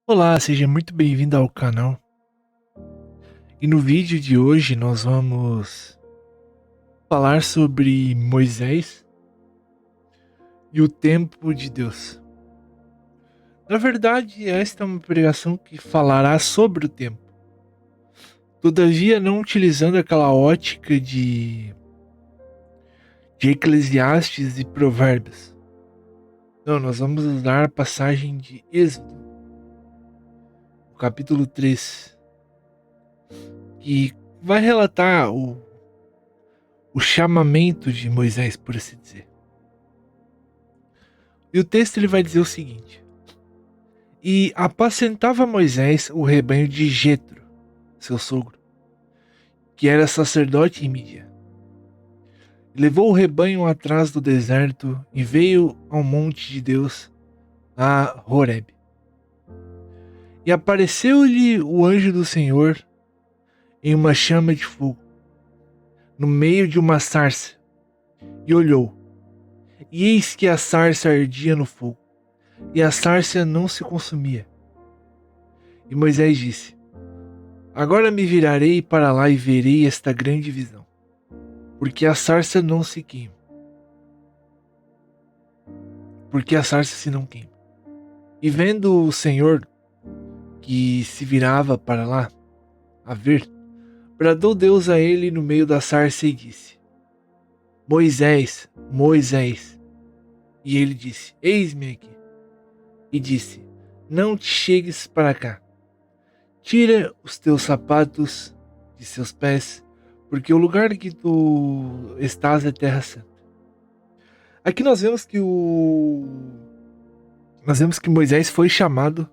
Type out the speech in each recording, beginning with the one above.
Olá, seja muito bem-vindo ao canal. E no vídeo de hoje nós vamos falar sobre Moisés e o tempo de Deus. Na verdade, esta é uma pregação que falará sobre o tempo. Todavia, não utilizando aquela ótica de Eclesiastes e Provérbios. Não, nós vamos usar a passagem de Êxodo, o capítulo 3, que vai relatar o chamamento de Moisés, por assim dizer. E o texto ele vai dizer o seguinte: E apacentava Moisés o rebanho de Jetro, seu sogro, que era sacerdote em Midian. Levou o rebanho atrás do deserto e veio ao monte de Deus, a Horebe. E apareceu-lhe o anjo do Senhor em uma chama de fogo, no meio de uma sarça, e olhou. E eis que a sarça ardia no fogo, e a sarça não se consumia. E Moisés disse: Agora me virarei para lá e verei esta grande visão, porque a sarça não se queima. Porque a sarça se não queima. E vendo o Senhor que se virava para lá a ver, bradou Deus a ele no meio da sarça e disse: Moisés, Moisés. E ele disse: Eis-me aqui. E disse: Não te chegues para cá. Tira os teus sapatos de seus pés, porque o lugar que tu estás é terra santa. Aqui nós vemos que Moisés foi chamado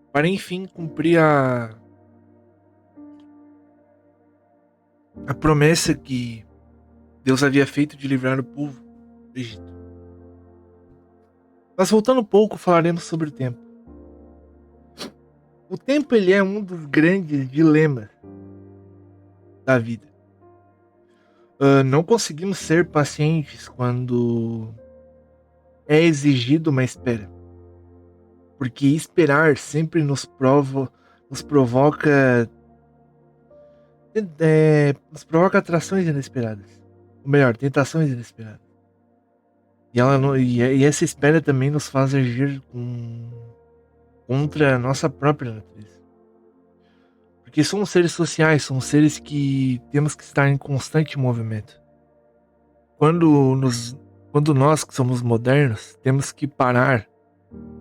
para enfim cumprir a promessa que Deus havia feito de livrar o povo do Egito. Mas voltando um pouco, falaremos sobre o tempo. O tempo ele é um dos grandes dilemas da vida. Não conseguimos ser pacientes quando é exigido uma espera, porque esperar sempre nos provoca atrações inesperadas, ou melhor, tentações inesperadas. E, ela não, e essa espera também nos faz agir contra a nossa própria natureza. Porque somos seres sociais, somos seres que temos que estar em constante movimento. Quando, nos, quando nós que somos modernos temos que parar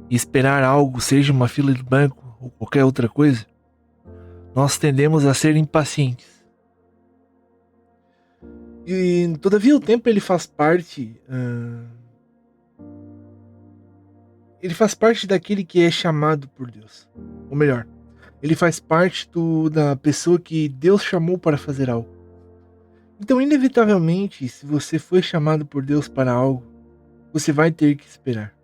e esperar algo, seja uma fila de banco ou qualquer outra coisa, nós tendemos a ser impacientes. E todavia o tempo ele faz parte daquele que é chamado por Deus. Ou melhor, ele faz parte da pessoa que Deus chamou para fazer algo. Então, inevitavelmente, se você foi chamado por Deus para algo, você vai ter que esperar.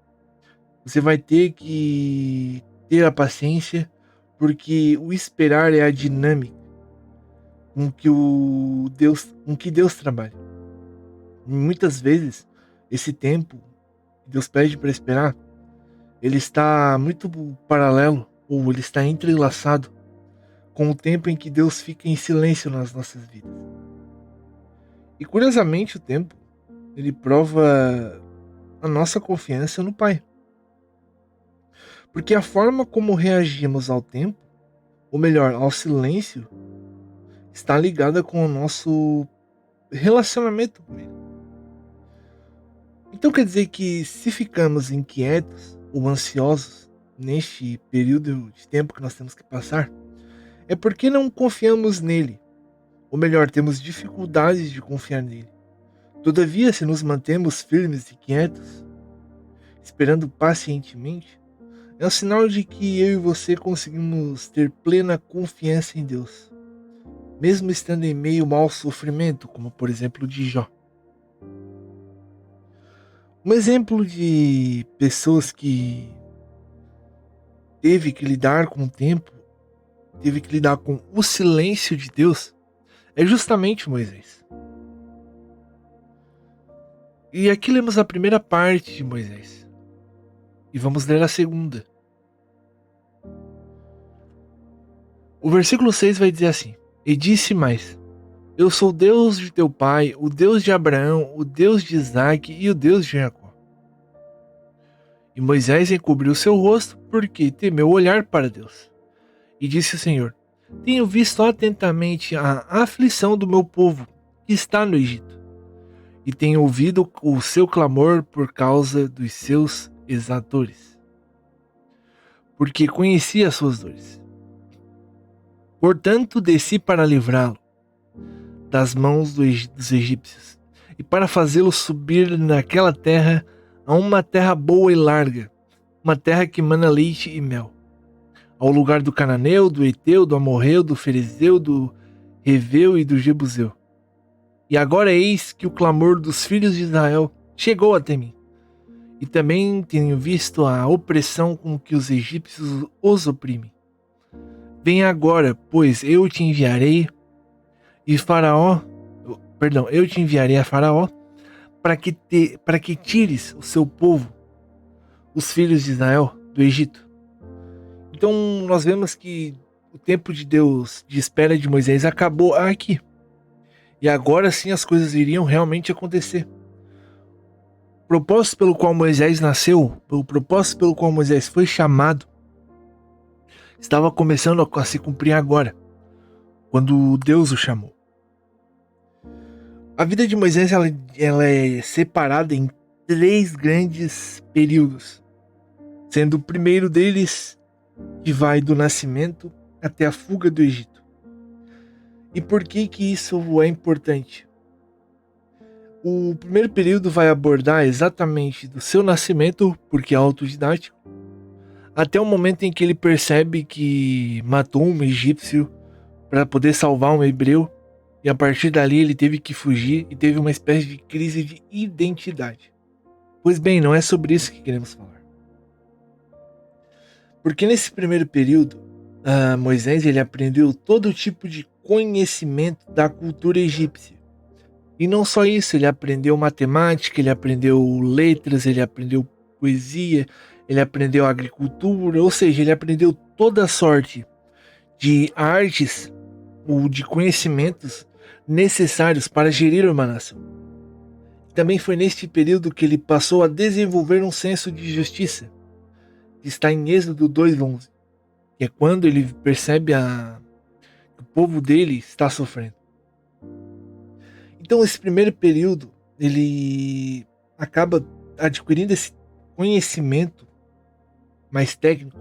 Você vai ter que ter a paciência, porque o esperar é a dinâmica com que Deus trabalha. E muitas vezes, esse tempo que Deus pede para esperar, ele está muito paralelo, ou ele está entrelaçado com o tempo em que Deus fica em silêncio nas nossas vidas. E curiosamente o tempo, ele prova a nossa confiança no Pai. Porque a forma como reagimos ao tempo, ou melhor, ao silêncio, está ligada com o nosso relacionamento com Ele. Então quer dizer que se ficamos inquietos ou ansiosos neste período de tempo que nós temos que passar, é porque não confiamos nele, ou melhor, temos dificuldades de confiar nele. Todavia, se nos mantemos firmes e quietos, esperando pacientemente, é um sinal de que eu e você conseguimos ter plena confiança em Deus, mesmo estando em meio ao sofrimento, como por exemplo de Jó. Um exemplo de pessoas que teve que lidar com o tempo, teve que lidar com o silêncio de Deus, é justamente Moisés. E aqui lemos a primeira parte de Moisés. E vamos ler a segunda. O versículo 6 vai dizer assim: E disse mais: Eu sou o Deus de teu pai, o Deus de Abraão, o Deus de Isaque e o Deus de Jacó. E Moisés encobriu seu rosto, porque temeu olhar para Deus. E disse o Senhor: Tenho visto atentamente a aflição do meu povo, que está no Egito, e tenho ouvido o seu clamor por causa dos seus exatores, porque conheci as suas dores. Portanto, desci para livrá-lo das mãos dos egípcios, e para fazê-lo subir naquela terra, a uma terra boa e larga, uma terra que mana leite e mel, ao lugar do cananeu, do Eteu, do Amorreu, do Ferezeu, do Reveu e do Jebuseu. E agora eis que o clamor dos filhos de Israel chegou até mim, e também tenho visto a opressão com que os egípcios os oprimem. Vem agora, pois eu te enviarei eu te enviarei a Faraó para que tires o seu povo, os filhos de Israel, do Egito. Então nós vemos que o tempo de Deus, de espera de Moisés, acabou aqui. E agora sim as coisas iriam realmente acontecer. O propósito pelo qual Moisés nasceu, o propósito pelo qual Moisés foi chamado, estava começando a se cumprir agora, quando Deus o chamou. A vida de Moisés ela é separada em 3 grandes períodos, sendo o primeiro deles que vai do nascimento até a fuga do Egito. E por que isso é importante? O primeiro período vai abordar exatamente do seu nascimento, porque é autodidático, até o momento em que ele percebe que matou um egípcio para poder salvar um hebreu, e a partir dali ele teve que fugir e teve uma espécie de crise de identidade. Pois bem, não é sobre isso que queremos falar. Porque nesse primeiro período, Moisés ele aprendeu todo tipo de conhecimento da cultura egípcia. E não só isso, ele aprendeu matemática, ele aprendeu letras, ele aprendeu poesia, ele aprendeu agricultura, ou seja, ele aprendeu toda sorte de artes ou de conhecimentos necessários para gerir uma nação. Também foi neste período que ele passou a desenvolver um senso de justiça, que está em Êxodo 2:11, que é quando ele percebe que o povo dele está sofrendo. Então esse primeiro período, ele acaba adquirindo esse conhecimento mais técnico,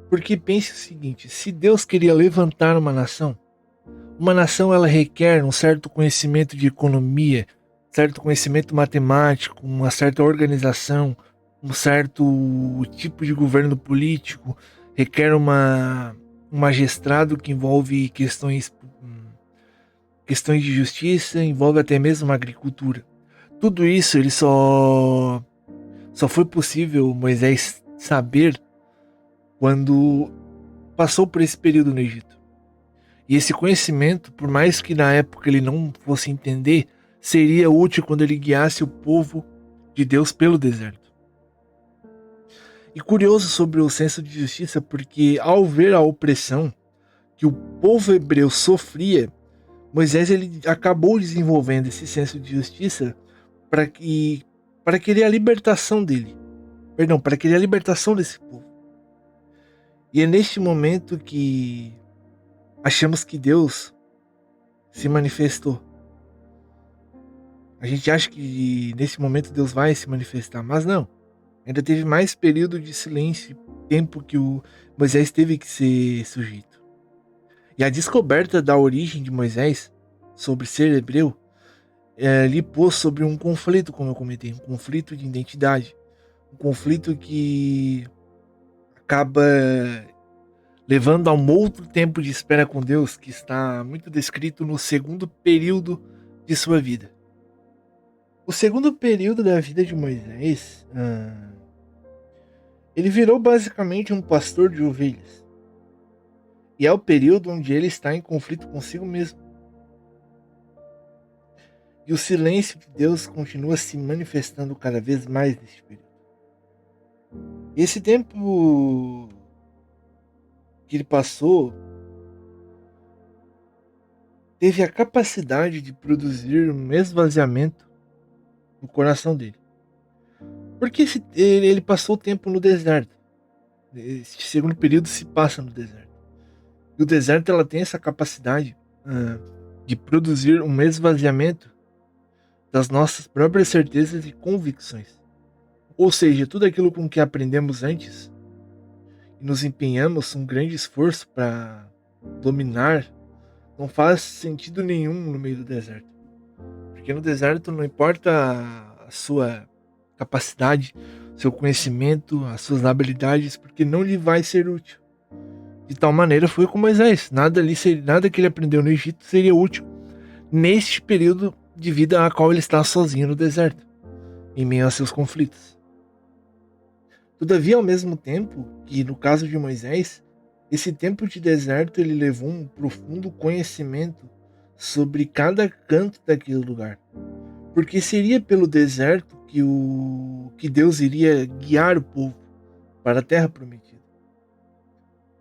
porque pense o seguinte: se Deus queria levantar uma nação ela requer um certo conhecimento de economia, certo conhecimento matemático, uma certa organização, um certo tipo de governo político, requer um magistrado que envolve questões de justiça, envolve até mesmo a agricultura. Tudo isso ele só foi possível Moisés saber quando passou por esse período no Egito. E esse conhecimento, por mais que na época ele não fosse entender, seria útil quando ele guiasse o povo de Deus pelo deserto. E curioso sobre o senso de justiça, porque ao ver a opressão que o povo hebreu sofria, Moisés ele acabou desenvolvendo esse senso de justiça para querer a libertação dele. Para querer a libertação desse povo. E é neste momento que achamos que Deus se manifestou. A gente acha que nesse momento Deus vai se manifestar, mas não. Ainda teve mais período de silêncio, tempo que o Moisés teve que ser sujeito. E a descoberta da origem de Moisés sobre ser hebreu lhe pôs sobre um conflito, como eu comentei, um conflito de identidade, um conflito que acaba levando a um outro tempo de espera com Deus, que está muito descrito no segundo período de sua vida. O segundo período da vida de Moisés, ele virou basicamente um pastor de ovelhas. E é o período onde ele está em conflito consigo mesmo. E o silêncio de Deus continua se manifestando cada vez mais neste período. Esse tempo que ele passou teve a capacidade de produzir um esvaziamento no coração dele. Porque ele passou o tempo no deserto. Esse segundo período se passa no deserto. E o deserto ela tem essa capacidade de produzir um esvaziamento das nossas próprias certezas e convicções. Ou seja, tudo aquilo com que aprendemos antes e nos empenhamos um grande esforço para dominar não faz sentido nenhum no meio do deserto. Porque no deserto não importa a sua capacidade, seu conhecimento, as suas habilidades, porque não lhe vai ser útil. De tal maneira foi com Moisés. Nada que ele aprendeu no Egito seria útil neste período de vida a qual ele está sozinho no deserto, em meio a seus conflitos. Todavia, ao mesmo tempo que no caso de Moisés, esse tempo de deserto ele levou um profundo conhecimento sobre cada canto daquele lugar. Porque seria pelo deserto que Deus iria guiar o povo para a terra prometida.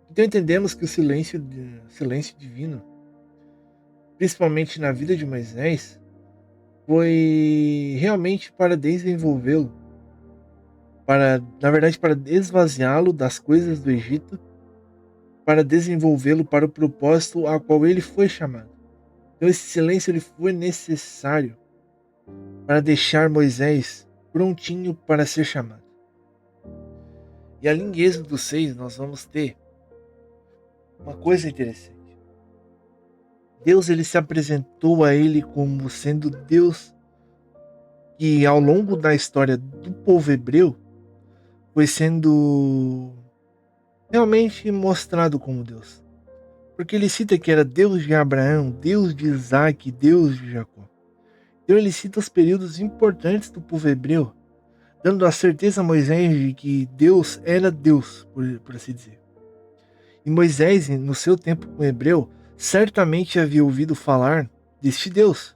Então entendemos que o silêncio divino, principalmente na vida de Moisés, foi realmente para desenvolvê-lo, para esvaziá-lo das coisas do Egito, para desenvolvê-lo para o propósito a qual ele foi chamado. Então esse silêncio ele foi necessário para deixar Moisés prontinho para ser chamado. E ali em Êxodo 6 nós vamos ter uma coisa interessante. Deus ele se apresentou a ele como sendo Deus que ao longo da história do povo hebreu foi sendo realmente mostrado como Deus. Porque ele cita que era Deus de Abraão, Deus de Isaac, Deus de Jacó. Então ele cita os períodos importantes do povo hebreu, dando a certeza a Moisés de que Deus era Deus, por assim dizer. E Moisés, no seu tempo com o hebreu, certamente havia ouvido falar deste Deus,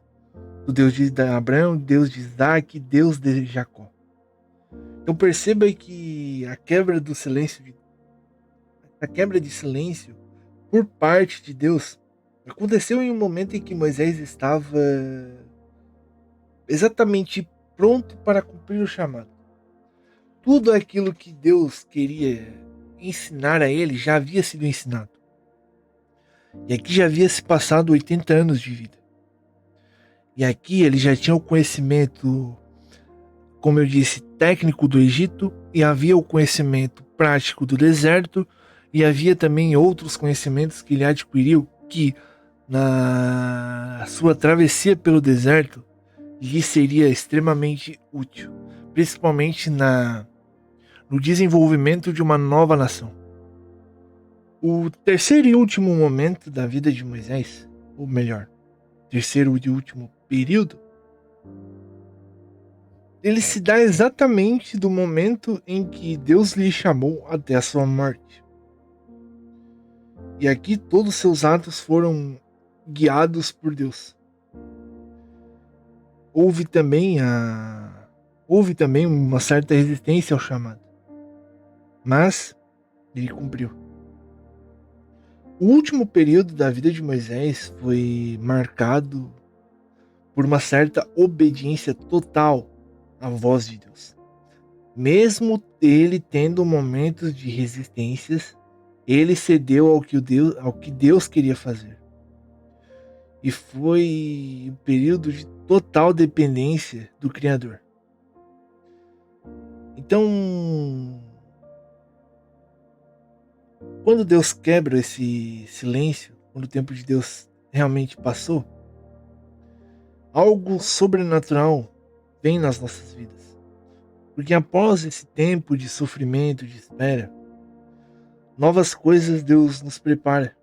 do Deus de Abraão, Deus de Isaac, Deus de Jacó. Então perceba que a quebra de silêncio por parte de Deus aconteceu em um momento em que Moisés estava exatamente pronto para cumprir o chamado. Tudo aquilo que Deus queria ensinar a ele já havia sido ensinado. E aqui já havia se passado 80 anos de vida. E aqui ele já tinha o conhecimento, como eu disse, técnico do Egito, e havia o conhecimento prático do deserto, e havia também outros conhecimentos que ele adquiriu que na sua travessia pelo deserto lhe seria extremamente útil, principalmente no desenvolvimento de uma nova nação. O terceiro e último momento da vida de Moisés, ou melhor, terceiro e último período, ele se dá exatamente do momento em que Deus lhe chamou até a sua morte. E aqui todos os seus atos foram guiados por Deus. Houve também uma certa resistência ao chamado, mas ele cumpriu. O último período da vida de Moisés foi marcado por uma certa obediência total à voz de Deus. Mesmo ele tendo momentos de resistências, ele cedeu ao que Deus queria fazer. E foi um período de total dependência do Criador. Então, quando Deus quebra esse silêncio, quando o tempo de Deus realmente passou, algo sobrenatural vem nas nossas vidas. Porque após esse tempo de sofrimento, de espera, novas coisas Deus nos prepara.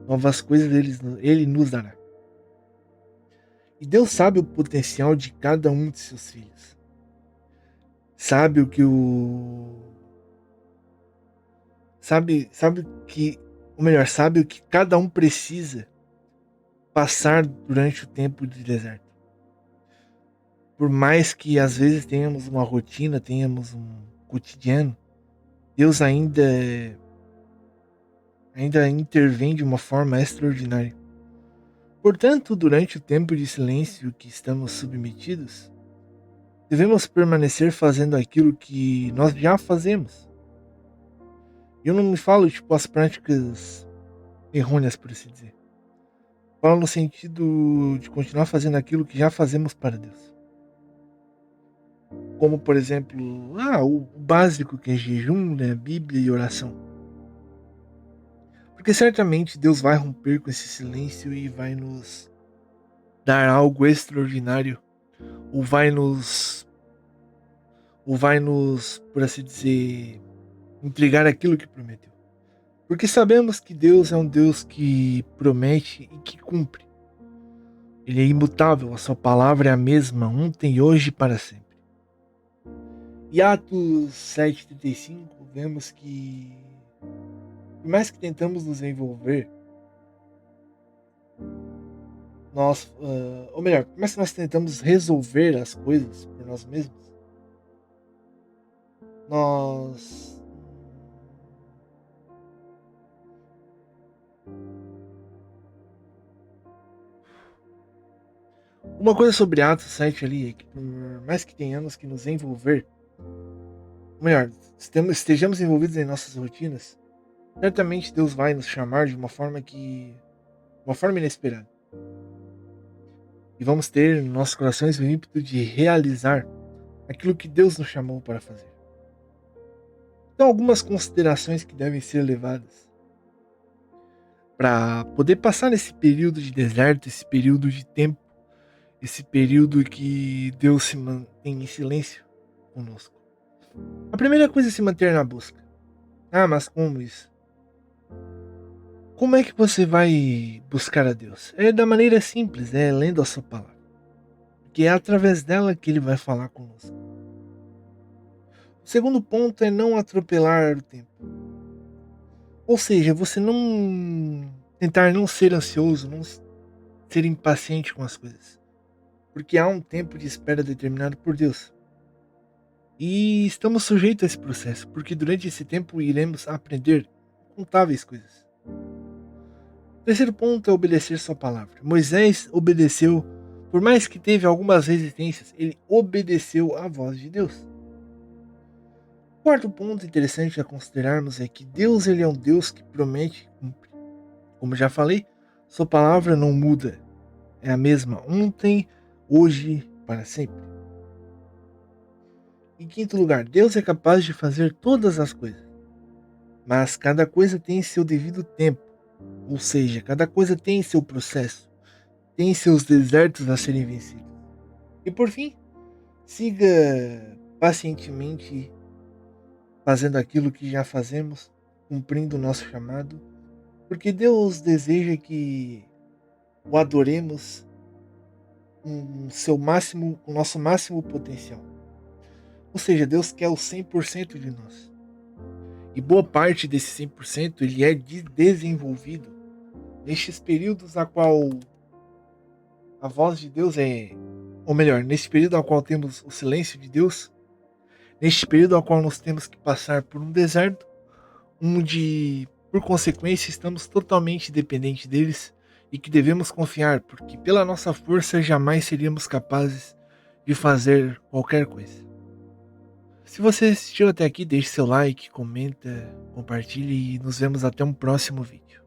Novas coisas Ele nos dará. E Deus sabe o potencial de cada um de seus filhos. Sabe o que sabe o que cada um precisa passar durante o tempo de deserto. Por mais que às vezes tenhamos uma rotina, tenhamos um cotidiano, Deus ainda intervém de uma forma extraordinária. Portanto, durante o tempo de silêncio que estamos submetidos, devemos permanecer fazendo aquilo que nós já fazemos. Eu não me falo, tipo, as práticas errôneas, por assim dizer. Falo no sentido de continuar fazendo aquilo que já fazemos para Deus. Como, por exemplo, o básico que é jejum, né, Bíblia e oração. Porque certamente Deus vai romper com esse silêncio e vai nos dar algo extraordinário, ou vai nos, por assim dizer, entregar aquilo que prometeu. Porque sabemos que Deus é um Deus que promete e que cumpre. Ele é imutável, a sua palavra é a mesma, ontem, hoje e para sempre. E Atos 7,35, vemos que, por mais que tentamos nos envolver, ou melhor, por mais que nós tentamos resolver as coisas por nós mesmos, nós uma coisa sobre Atos 7 ali é que por mais que tenhamos que nos envolver, ou melhor, estejamos envolvidos em nossas rotinas, certamente Deus vai nos chamar de uma forma inesperada. E vamos ter em nossos corações o ímpeto de realizar aquilo que Deus nos chamou para fazer. Então, algumas considerações que devem ser levadas para poder passar nesse período de deserto, esse período de tempo, esse período que Deus se mantém em silêncio conosco. A primeira coisa é se manter na busca. Mas como isso? Como é que você vai buscar a Deus? É da maneira simples, é lendo a sua palavra. Porque é através dela que ele vai falar conosco. O segundo ponto é não atropelar o tempo. Ou seja, você não tentar não ser ansioso, não ser impaciente com as coisas. Porque há um tempo de espera determinado por Deus. E estamos sujeitos a esse processo, porque durante esse tempo iremos aprender incontáveis coisas. O terceiro ponto é obedecer sua palavra. Moisés obedeceu, por mais que teve algumas resistências, ele obedeceu à voz de Deus. O quarto ponto interessante a considerarmos é que Deus ele é um Deus que promete e cumpre. Como já falei, sua palavra não muda. É a mesma ontem, hoje, para sempre. Em quinto lugar, Deus é capaz de fazer todas as coisas. Mas cada coisa tem seu devido tempo. Ou seja, cada coisa tem seu processo. Tem seus desertos a serem vencidos. E por fim, siga pacientemente fazendo aquilo que já fazemos, cumprindo o nosso chamado, porque Deus deseja que o adoremos com o nosso máximo potencial. Ou seja, Deus quer o 100% de nós. E boa parte desse 100% ele é desenvolvido nestes períodos a qual a voz de Deus ou melhor, nesse período ao qual temos o silêncio de Deus, neste período ao qual nós temos que passar por um deserto, onde, por consequência, estamos totalmente dependentes deles e que devemos confiar, porque pela nossa força jamais seríamos capazes de fazer qualquer coisa. Se você assistiu até aqui, deixe seu like, comenta, compartilhe e nos vemos até um próximo vídeo.